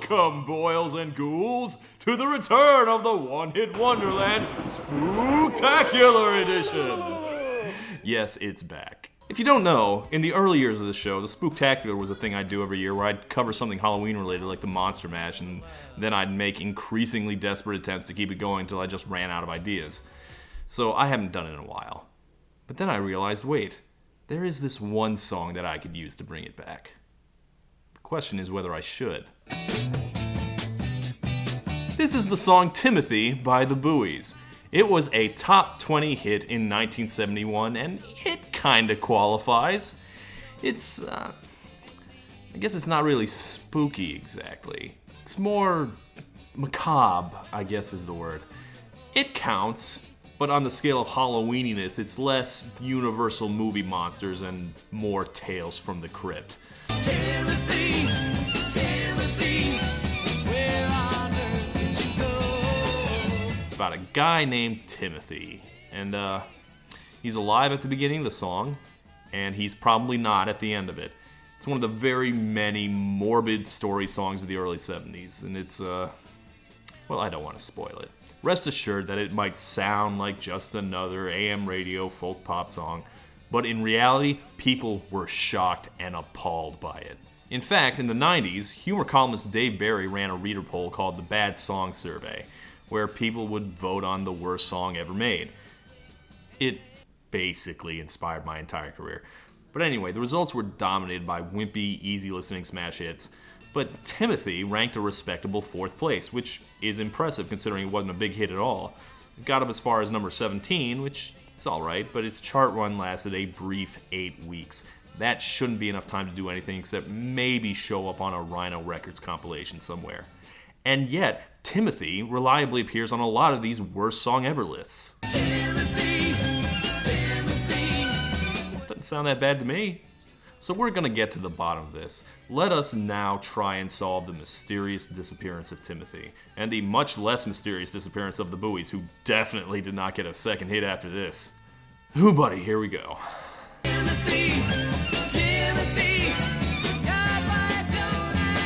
Welcome, boils and ghouls, to the return of the One-Hit Wonderland Spooktacular Edition. Yes, it's back. If you don't know, in the early years of the show, the Spooktacular was a thing I'd do every year where I'd cover something Halloween-related like the Monster Mash, and then I'd make increasingly desperate attempts to keep it going until I just ran out of ideas. So I haven't done it in a while. But then I realized, wait, there is this one song that I could use to bring it back. The question is whether I should. This is the song Timothy by the Buoys. It was a top 20 hit in 1971, and it kinda qualifies. It's, I guess it's not really spooky exactly. It's more macabre, I guess is the word. It counts, but on the scale of Halloweeniness, it's less Universal movie monsters and more Tales from the Crypt. Timothy, Timothy, where on earth did you go? It's about a guy named Timothy, and he's alive at the beginning of the song, and he's probably not at the end of it. It's one of the very many morbid story songs of the early 70s, and it's, well, I don't want to spoil it. Rest assured that it might sound like just another AM radio folk pop song, but in reality, people were shocked and appalled by it. In fact, in the 90s, humor columnist Dave Barry ran a reader poll called the Bad Song Survey, where people would vote on the worst song ever made. It basically inspired my entire career. But anyway, the results were dominated by wimpy, easy-listening smash hits, but Timothy ranked a respectable 4th place, which is impressive considering it wasn't a big hit at all. It got up as far as number 17, which is alright, but its chart run lasted a brief 8 weeks. That shouldn't be enough time to do anything except maybe show up on a Rhino Records compilation somewhere. And yet, Timothy reliably appears on a lot of these worst song ever lists. Timothy, Timothy. Doesn't sound that bad to me. So we're gonna get to the bottom of this. Let us now try and solve the mysterious disappearance of Timothy, and the much less mysterious disappearance of the Buoys, who definitely did not get a second hit after this. Ooh, buddy, here we go. Timothy, Timothy, God, why don't I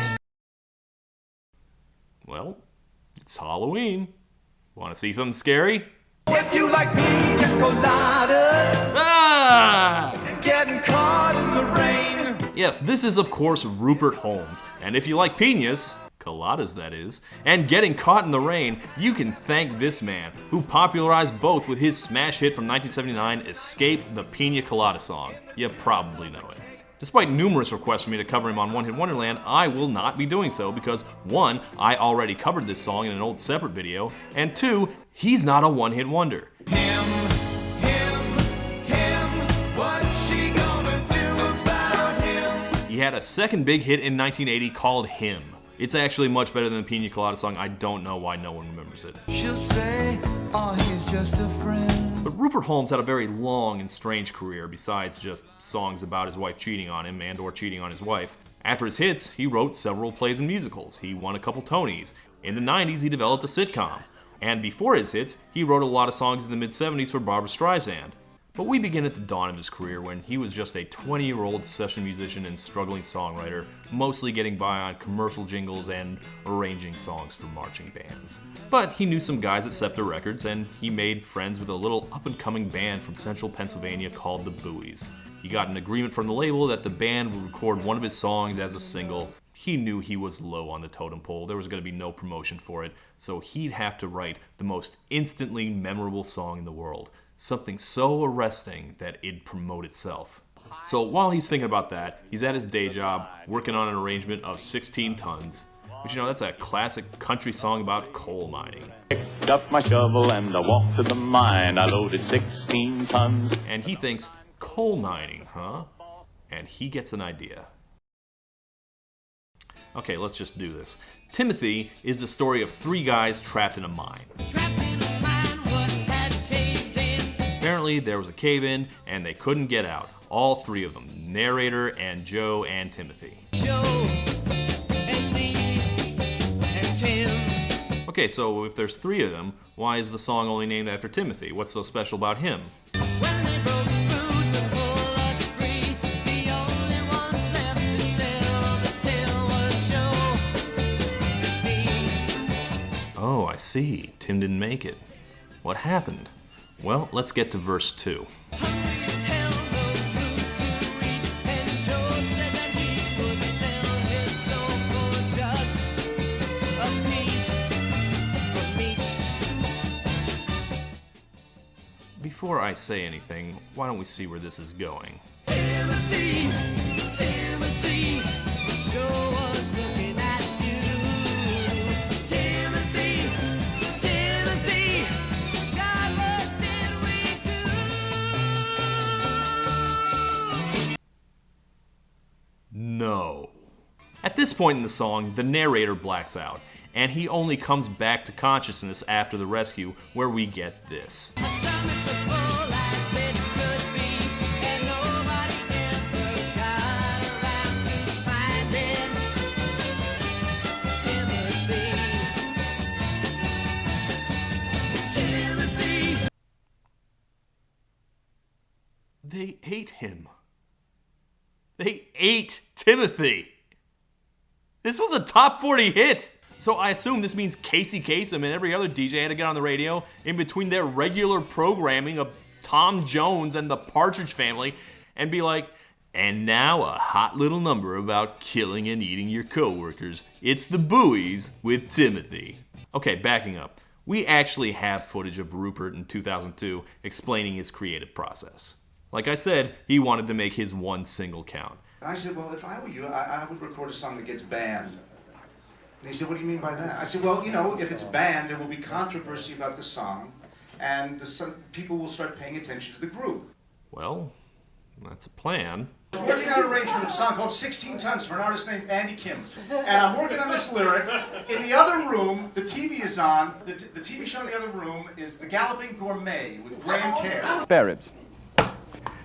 know? Well, it's Halloween. Want to see something scary? If you like pina coladas, getting caught in the rain. Yes, this is of course Rupert Holmes, and if you like pinas, coladas that is, and getting caught in the rain, you can thank this man, who popularized both with his smash hit from 1979, Escape, the Pina Colada song. You probably know it. Despite numerous requests for me to cover him on One Hit Wonderland, I will not be doing so because 1, I already covered this song in an old separate video, and 2, he's not a one-hit wonder. Him, what's she gonna do about him? He had a second big hit in 1980 called Him. It's actually much better than the Pina Colada song. I don't know why no one remembers it. She'll say, oh, he's just a friend. But Rupert Holmes had a very long and strange career besides just songs about his wife cheating on him and or cheating on his wife. After his hits, he wrote several plays and musicals. He won a couple Tonys. In the 90s, he developed a sitcom. And before his hits, he wrote a lot of songs in the mid-70s for Barbra Streisand. But we begin at the dawn of his career when he was just a 20-year-old session musician and struggling songwriter, mostly getting by on commercial jingles and arranging songs for marching bands. But he knew some guys at Scepter Records, and he made friends with a little up-and-coming band from central Pennsylvania called the Buoys. He got an agreement from the label that the band would record one of his songs as a single. He knew he was low on the totem pole, there was going to be no promotion for it, so he'd have to write the most instantly memorable song in the world. Something so arresting that it'd promote itself. So while he's thinking about that, he's at his day job, working on an arrangement of 16 Tons, which, you know, that's a classic country song about coal mining. Picked up my shovel and I walked to the mine, I loaded 16 tons. And he thinks, coal mining, huh? And he gets an idea. Okay, let's just do this. Timothy is the story of 3 guys trapped in a mine. Apparently, there was a cave-in, and they couldn't get out. All 3 of them, narrator and Joe and Timothy. Joe and me and Tim. Okay, so if there's 3 of them, why is the song only named after Timothy? What's so special about him? I see. Tim didn't make it. What happened? Well, let's get to verse 2. Before I say anything, why don't we see where this is going? Timothy, Timothy, Joe was looking at you. Timothy, Timothy, God, what did we do? No. At this point in the song, the narrator blacks out, and he only comes back to consciousness after the rescue, where we get this. My stomach was full as it could be, and nobody ever got around to finding Timothy. Timothy. They ate him. They ate Timothy. This was a top 40 hit. So I assume this means Casey Kasem and every other DJ had to get on the radio in between their regular programming of Tom Jones and the Partridge Family and be like, and now a hot little number about killing and eating your coworkers. It's the Buoys with Timothy. Okay, backing up. We actually have footage of Rupert in 2002 explaining his creative process. Like I said, he wanted to make his one single count. I said, well, if I were you, I would record a song that gets banned. And he said, what do you mean by that? I said, well, you know, if it's banned, there will be controversy about the song, and people will start paying attention to the group. Well, that's a plan. I'm working on an arrangement of a song called 16 Tons for an artist named Andy Kim. And I'm working on this lyric. In the other room, the TV is on. The TV show in the other room is The Galloping Gourmet with Graham Kerr. Spare ribs.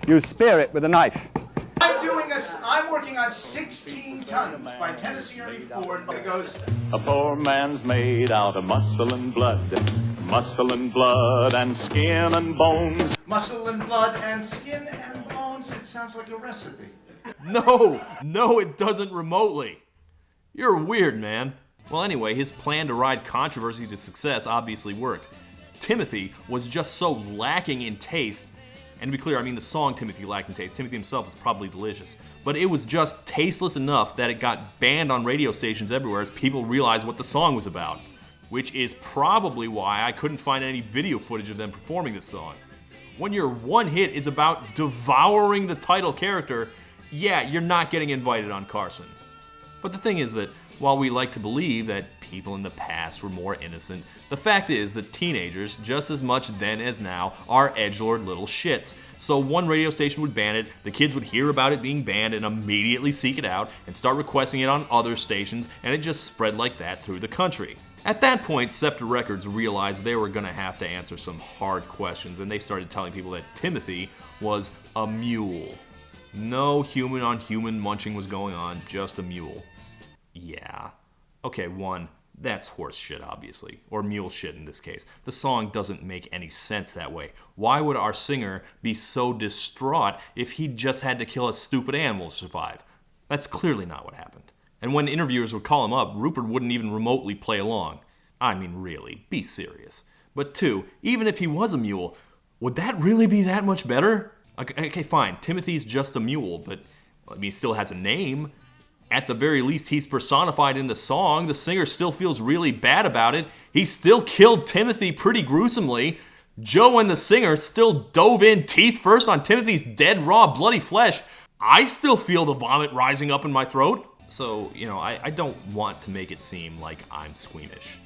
You spare it with a knife. I'm working on 16 Tons by Tennessee Ernie Ford. And it goes, A poor man's made out of muscle and blood and skin and bones. muscle and blood and skin and bones. It sounds like a recipe. No, it doesn't remotely. You're weird, man. Well, anyway, his plan to ride controversy to success obviously worked. Timothy was just so lacking in taste. And to be clear, I mean the song Timothy lacked in taste. Timothy himself was probably delicious. But it was just tasteless enough that it got banned on radio stations everywhere as people realized what the song was about. Which is probably why I couldn't find any video footage of them performing this song. When your one hit is about devouring the title character, yeah, you're not getting invited on Carson. But the thing is that while we like to believe that people in the past were more innocent, the fact is that teenagers, just as much then as now, are edgelord little shits. So one radio station would ban it, the kids would hear about it being banned and immediately seek it out and start requesting it on other stations, and it just spread like that through the country. At that point, Scepter Records realized they were going to have to answer some hard questions, and they started telling people that Timothy was a mule. No human-on-human munching was going on, just a mule. Yeah. Okay, one, that's horse shit, obviously. Or mule shit in this case. The song doesn't make any sense that way. Why would our singer be so distraught if he just had to kill a stupid animal to survive? That's clearly not what happened. And when interviewers would call him up, Rupert wouldn't even remotely play along. I mean, really, be serious. But two, even if he was a mule, would that really be that much better? Okay, fine, Timothy's just a mule, but I mean, he still has a name. At the very least, he's personified in the song. The singer still feels really bad about it. He still killed Timothy pretty gruesomely. Joe and the singer still dove in teeth first on Timothy's dead, raw, bloody flesh. I still feel the vomit rising up in my throat. So, I don't want to make it seem like I'm squeamish.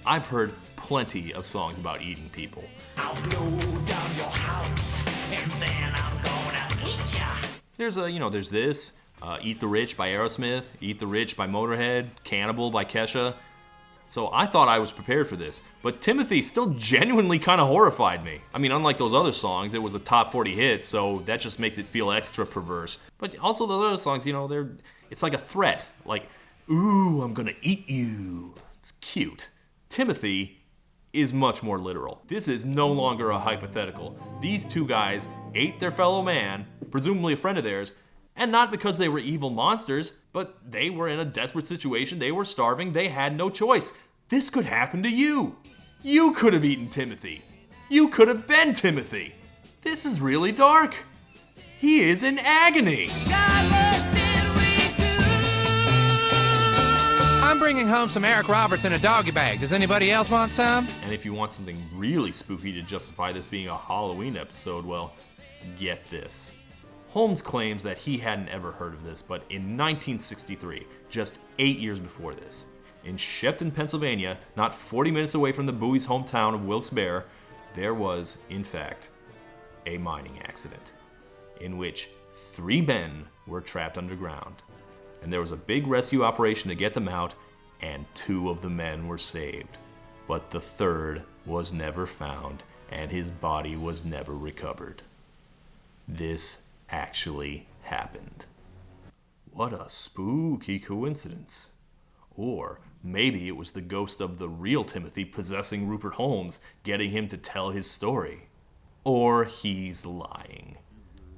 I've heard plenty of songs about eating people. I'll blow down your house, and then I'm gonna eat ya. There's this. Eat the Rich by Aerosmith, Eat the Rich by Motorhead, Cannibal by Kesha. So I thought I was prepared for this, but Timothy still genuinely kind of horrified me. I mean, unlike those other songs, it was a top 40 hit, so that just makes it feel extra perverse. But also the other songs, it's like a threat. Like, ooh, I'm gonna eat you. It's cute. Timothy is much more literal. This is no longer a hypothetical. These two guys ate their fellow man, presumably a friend of theirs, and not because they were evil monsters, but they were in a desperate situation, they were starving, they had no choice. This could happen to you. You could have eaten Timothy. You could have been Timothy. This is really dark. He is in agony. God, what did we do? I'm bringing home some Eric Roberts in a doggy bag. Does anybody else want some? And if you want something really spooky to justify this being a Halloween episode, well, get this. Holmes claims that he hadn't ever heard of this, but in 1963, just 8 years before this, in Shepton, Pennsylvania, not 40 minutes away from the Buoys' hometown of Wilkes-Barre, there was, in fact, a mining accident in which 3 men were trapped underground. And there was a big rescue operation to get them out, and 2 of the men were saved. But the 3rd was never found, and his body was never recovered. This actually happened. What a spooky coincidence. Or maybe it was the ghost of the real Timothy possessing Rupert Holmes, getting him to tell his story. Or he's lying.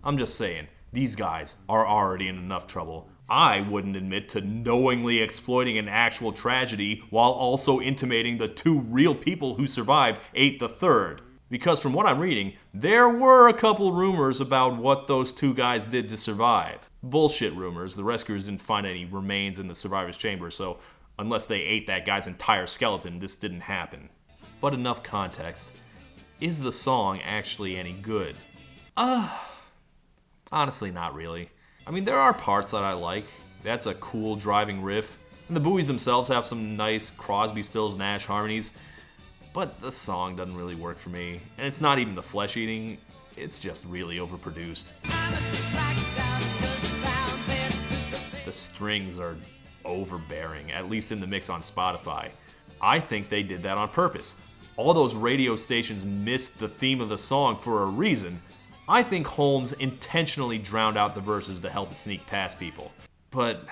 I'm just saying, these guys are already in enough trouble. I wouldn't admit to knowingly exploiting an actual tragedy while also intimating the 2 real people who survived ate the 3rd. Because from what I'm reading, there were a couple rumors about what those 2 guys did to survive. Bullshit rumors. The rescuers didn't find any remains in the survivor's chamber, so unless they ate that guy's entire skeleton, this didn't happen. But enough context. Is the song actually any good? Honestly, not really. I mean, there are parts that I like. That's a cool driving riff. And the Buoys themselves have some nice Crosby, Stills, Nash harmonies. But the song doesn't really work for me. And it's not even the flesh eating, it's just really overproduced. The strings are overbearing, at least in the mix on Spotify. I think they did that on purpose. All those radio stations missed the theme of the song for a reason. I think Holmes intentionally drowned out the verses to help it sneak past people. But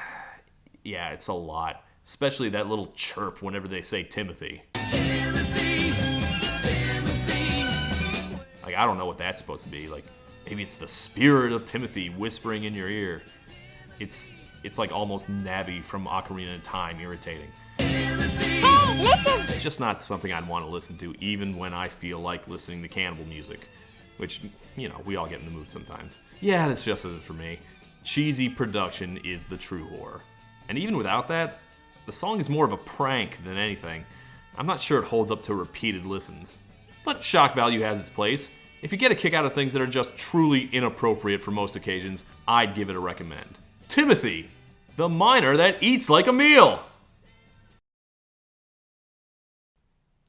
yeah, it's a lot. Especially that little chirp whenever they say Timothy. Like, I don't know what that's supposed to be. Like, maybe it's the spirit of Timothy whispering in your ear. It's like almost Nabby from Ocarina of Time irritating. Hey, listen! It's just not something I'd want to listen to even when I feel like listening to cannibal music. Which, you know, we all get in the mood sometimes. Yeah, this just isn't for me. Cheesy production is the true horror. And even without that, the song is more of a prank than anything. I'm not sure it holds up to repeated listens. But shock value has its place. If you get a kick out of things that are just truly inappropriate for most occasions, I'd give it a recommend. Timothy, the miner that eats like a meal.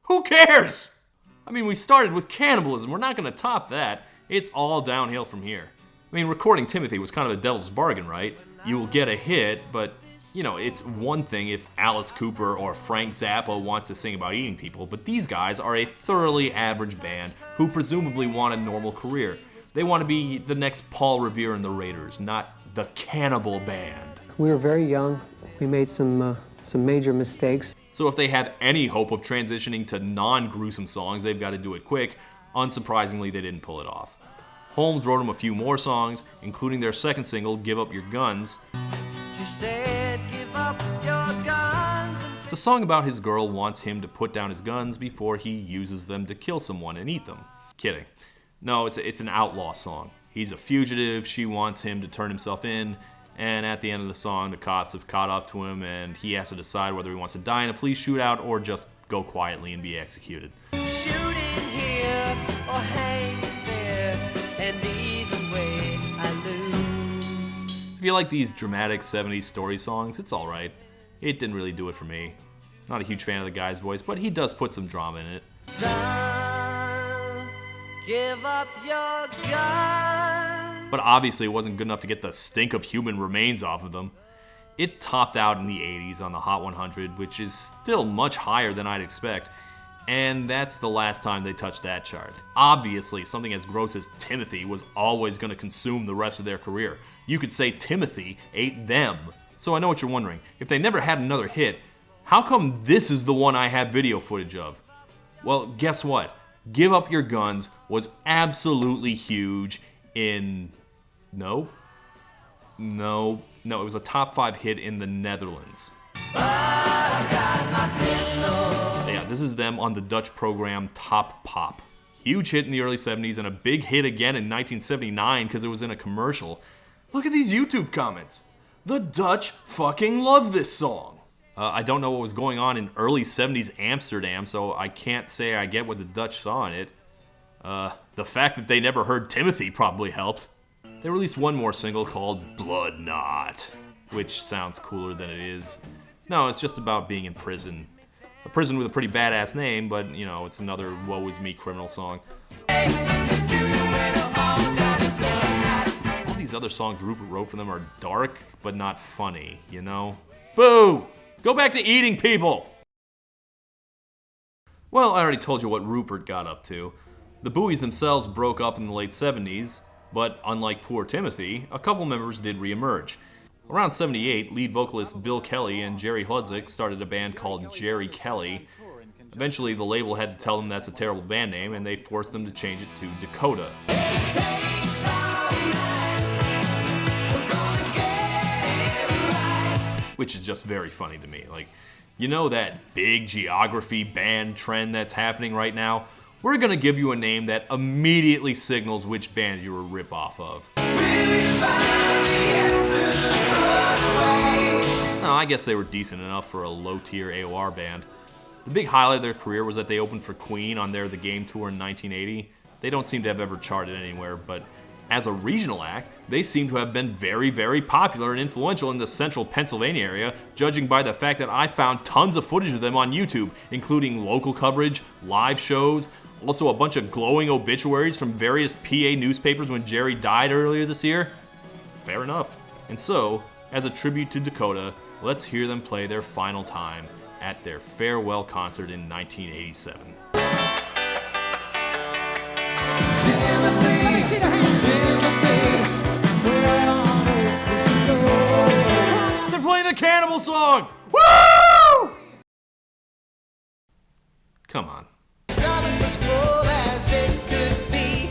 Who cares? I mean, we started with cannibalism. We're not going to top that. It's all downhill from here. I mean, recording Timothy was kind of a devil's bargain, right? You will get a hit, but, you know, it's one thing if Alice Cooper or Frank Zappa wants to sing about eating people, but these guys are a thoroughly average band who presumably want a normal career. They want to be the next Paul Revere and the Raiders, not the Cannibal Band. We were very young. We made some major mistakes. So if they have any hope of transitioning to non-gruesome songs, they've got to do it quick. Unsurprisingly, they didn't pull it off. Holmes wrote them a few more songs, including their second single, Give Up Your Guns. She said, give up your guns. It's a song about his girl wants him to put down his guns before he uses them to kill someone and eat them. Kidding. No, it's an outlaw song. He's a fugitive, she wants him to turn himself in, and at the end of the song, the cops have caught up to him, and he has to decide whether he wants to die in a police shootout or just go quietly and be executed. Shooting here or hanging there, and either way I lose. If you like these dramatic 70s story songs, it's alright. It didn't really do it for me. Not a huge fan of the guy's voice, but he does put some drama in it. Son, give up your guns. But obviously it wasn't good enough to get the stink of human remains off of them. It topped out in the 80s on the Hot 100, which is still much higher than I'd expect, and that's the last time they touched that chart. Obviously, something as gross as Timothy was always going to consume the rest of their career. You could say Timothy ate them. So I know what you're wondering. If they never had another hit, how come this is the one I have video footage of? Well, guess what? Give Up Your Guns was absolutely huge in... No, it was a top 5 hit in the Netherlands. Yeah, This is them on the Dutch program Top Pop. Huge hit in the early 70s and a big hit again in 1979 because it was in a commercial. Look at these YouTube comments. The Dutch fucking love this song. I don't know what was going on in early 70s Amsterdam, so I can't say I get what the Dutch saw in it. The fact that they never heard Timothy probably helped. They released one more single called Blood Knot, which sounds cooler than it is. No, it's just about being in prison. A prison with a pretty badass name, but, you know, it's another woe is me criminal song. All these other songs Rupert wrote for them are dark, but not funny, you know? Boo! Go back to eating people! Well, I already told you what Rupert got up to. The Buoys themselves broke up in the late 70s, but unlike Poor Timothy, a couple members did re-emerge. Around 78, lead vocalist Bill Kelly and Jerry Hudzik started a band called Jerry Kelly. Eventually, the label had to tell them that's a terrible band name, and they forced them to change it to Dakota. Which is just very funny to me. Like, you know that big geography band trend that's happening right now? We're gonna give you a name that immediately signals which band you're a rip-off of. No, I guess they were decent enough for a low-tier AOR band. The big highlight of their career was that they opened for Queen on their The Game tour in 1980. They don't seem to have ever charted anywhere, but as a regional act, they seem to have been very, very popular and influential in the central Pennsylvania area, judging by the fact that I found tons of footage of them on YouTube, including local coverage, live shows, also a bunch of glowing obituaries from various PA newspapers when Jerry died earlier this year. Fair enough. And so, as a tribute to Dakota, let's hear them play their final time at their farewell concert in 1987. They're playing the Cannibal song! Woo! Come on.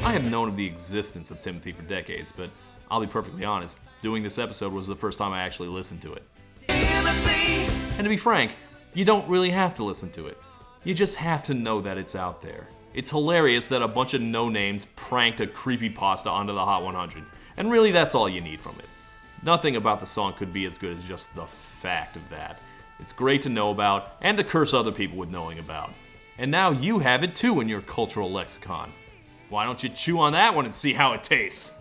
I have known of the existence of Timothy for decades, but I'll be perfectly honest, doing this episode was the first time I actually listened to it. And to be frank, you don't really have to listen to it. You just have to know that it's out there. It's hilarious that a bunch of no-names pranked a creepypasta onto the Hot 100, and really that's all you need from it. Nothing about the song could be as good as just the fact of that. It's great to know about, and to curse other people with knowing about. And now you have it too in your cultural lexicon. Why don't you chew on that one and see how it tastes?